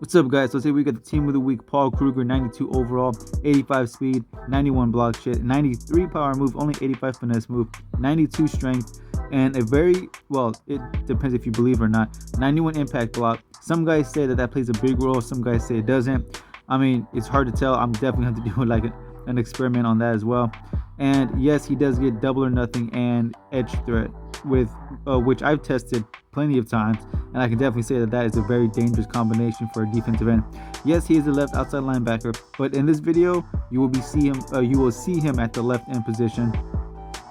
What's up, guys? So today we got the team of the week: Paul Kruger, 92 overall, 85 speed, 91 block shed, 93 power move, only 85 finesse move, 92 strength, and a very, well, it depends if you believe it or not, 91 impact block. Some guys say that plays a big role, some guys say it doesn't. I mean, it's hard to tell. I'm definitely going to do like an experiment on that as well. And yes, he does get double or nothing and edge threat, with which I've tested plenty of times, and I can definitely say that is a very dangerous combination for a defensive end. Yes, he is a left outside linebacker, but in this video you will see him at the left end position,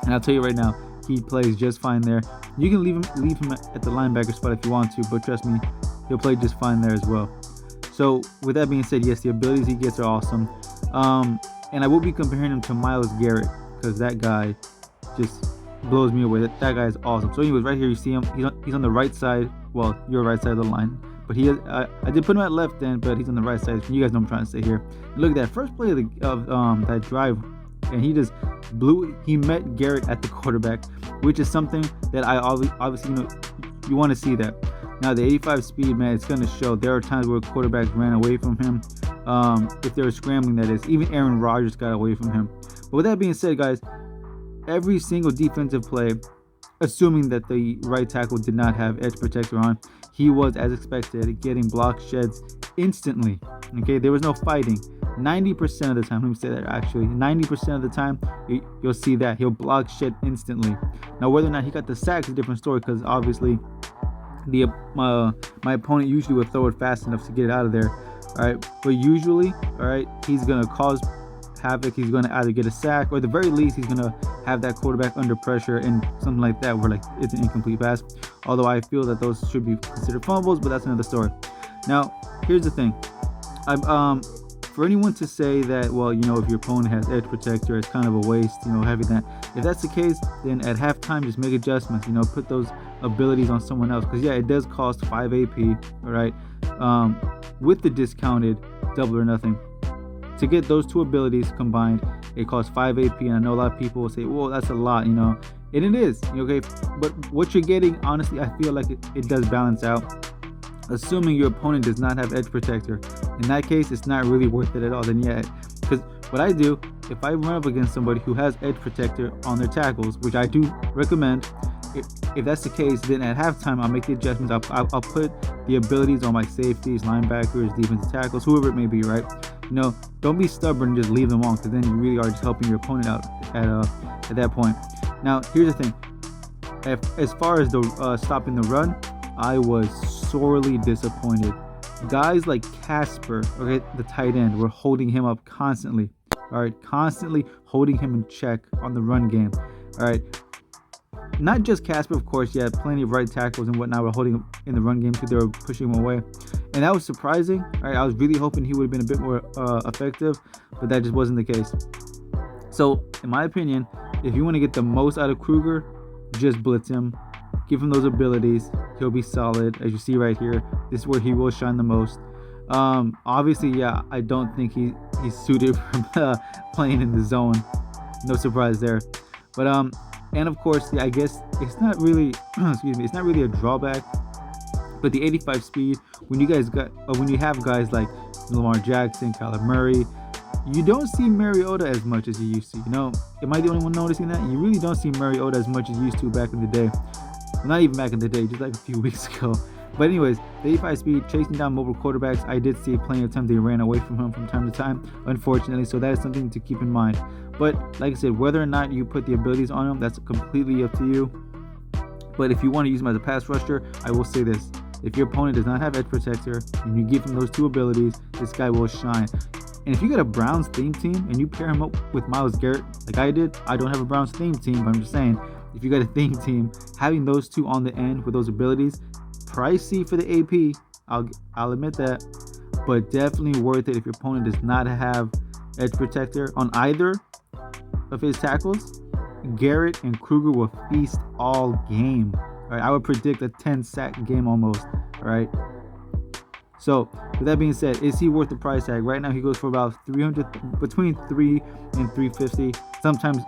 and I'll tell you right now, he plays just fine there. You can leave him at the linebacker spot if you want to, but trust me, he'll play just fine there as well. So with that being said, yes, the abilities he gets are awesome, and I will be comparing him to Myles Garrett, because that guy just blows me away. That guy is awesome. So anyways, right here you see him. He's on the right side. Well, your right side of the line. But he is, I did put him at left end, but he's on the right side. You guys know what I'm trying to say here. And look at that first play of that drive, and he met Garrett at the quarterback, which is something that I obviously you want to see that. Now the 85 speed, man, it's going to show. There are times where quarterbacks ran away from him. If they were scrambling, that is. Even Aaron Rodgers got away from him. But with that being said, guys, every single defensive play, assuming that the right tackle did not have edge protector on, he was, as expected, getting block sheds instantly. Okay, there was no fighting. 90% of the time, let me say that actually, 90% of the time, you'll see that he'll block shed instantly. Now, whether or not he got the sack is a different story, because obviously my opponent usually would throw it fast enough to get it out of there. All right, but usually, all right, he's gonna cause havoc. He's going to either get a sack, or at the very least he's going to have that quarterback under pressure and something like that, where like it's an incomplete pass. Although I feel that those should be considered fumbles, but that's another story. Now here's the thing, for anyone to say that, well, if your opponent has edge protector, it's kind of a waste, having that. If that's the case, then at halftime just make adjustments, put those abilities on someone else, because yeah, it does cost 5 AP, all right, with the discounted double or nothing. To get those two abilities combined, it costs 5 AP, and I know a lot of people will say, well, that's a lot, and it is, okay, but what you're getting, honestly, I feel like it does balance out, assuming your opponent does not have edge protector. In that case, it's not really worth it at all. Then yeah, because what I do, if I run up against somebody who has edge protector on their tackles, which I do recommend, if that's the case, then at halftime I'll make the adjustments. I'll put the abilities on my safeties, linebackers, defensive tackles, whoever it may be, right? Don't be stubborn and just leave them on, because then you really are just helping your opponent out at that point. Now here's the thing, as far as the stopping the run, I was sorely disappointed. Guys like Casper, okay, the tight end, were holding him up constantly. All right, constantly holding him in check on the run game. All right, not just Casper, of course. Yeah, plenty of right tackles and whatnot were holding him in the run game too. They were pushing him away, and that was surprising. All right, I was really hoping he would have been a bit more effective, but that just wasn't the case. So, in my opinion, if you want to get the most out of Kruger, just blitz him, give him those abilities. He'll be solid. As you see right here, this is where he will shine the most. Obviously, yeah, I don't think he's suited for playing in the zone. No surprise there, but and of course, I guess it's not really, it's not really a drawback. But the 85 speed, when you have guys like Lamar Jackson, Kyler Murray, you don't see Mariota as much as you used to. Am I the only one noticing that? You really don't see Mariota as much as you used to back in the day. Well, not even back in the day, just like a few weeks ago. But anyways, the 85 speed, chasing down mobile quarterbacks, I did see plenty of times they ran away from him from time to time, unfortunately, so that is something to keep in mind. But like I said, whether or not you put the abilities on him, that's completely up to you. But if you want to use him as a pass rusher, I will say this: if your opponent does not have edge protector and you give him those two abilities, this guy will shine. And if you get a Browns theme team and you pair him up with Myles Garrett, like I did, I don't have a Browns theme team, but I'm just saying, if you got a theme team, having those two on the end with those abilities, pricey for the AP, I'll admit that, but definitely worth it if your opponent does not have edge protector on either of his tackles. Garrett and Kruger will feast all game. All right, I would predict a 10-sack game almost. All right. So with that being said, is he worth the price tag? Right now he goes for about 300, between 3 and 350. Sometimes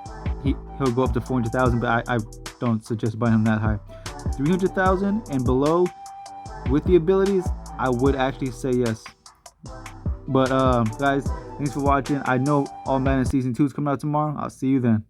he'll go up to 400,000, but I don't suggest buying him that high. 300,000 and below with the abilities, I would actually say yes. But guys, thanks for watching. I know All Madden Season 2 is coming out tomorrow. I'll see you then.